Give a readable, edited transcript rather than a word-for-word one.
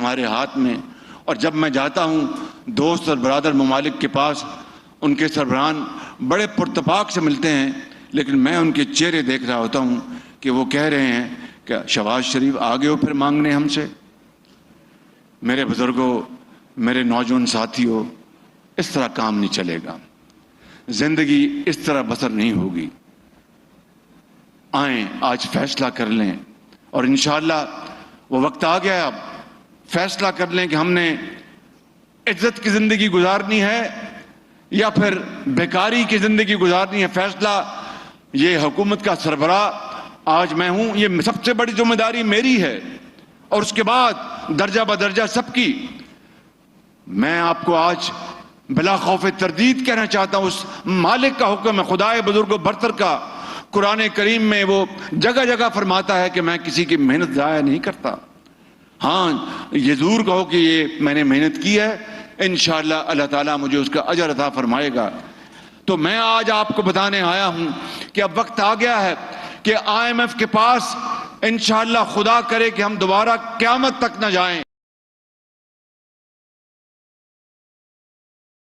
ہمارے ہاتھ میں. اور جب میں جاتا ہوں دوست اور برادر ممالک کے پاس، ان کے سربراہان بڑے پرتپاک سے ملتے ہیں، لیکن میں ان کے چہرے دیکھ رہا ہوتا ہوں کہ وہ کہہ رہے ہیں کہ شہباز شریف آگے ہو پھر مانگنے ہم سے. میرے بزرگوں، میرے نوجوان ساتھیوں، اس طرح کام نہیں چلے گا، زندگی اس طرح بسر نہیں ہوگی. آئیں آج فیصلہ کر لیں، اور انشاءاللہ وہ وقت آ گیا. اب فیصلہ کر لیں کہ ہم نے عزت کی زندگی گزارنی ہے یا پھر بیکاری کی زندگی گزارنی ہے. فیصلہ یہ حکومت کا سربراہ آج میں ہوں، یہ سب سے بڑی ذمہ داری میری ہے، اور اس کے بعد درجہ بدرجہ سب کی. میں آپ کو آج بلا خوف تردید کہنا چاہتا ہوں، اس مالک کا حکم ہے، خدائے بزرگ و برتر کا. قرآن کریم میں وہ جگہ جگہ فرماتا ہے کہ میں کسی کی محنت ضائع نہیں کرتا. ہاں یہ ضرور کہو کہ یہ میں نے محنت کی ہے، انشاءاللہ اللہ تعالیٰ مجھے اس کا اجر عطا فرمائے گا. تو میں آج آپ کو بتانے آیا ہوں کہ اب وقت آ گیا ہے کہ IMF کے پاس انشاءاللہ خدا کرے کہ ہم دوبارہ قیامت تک نہ جائیں.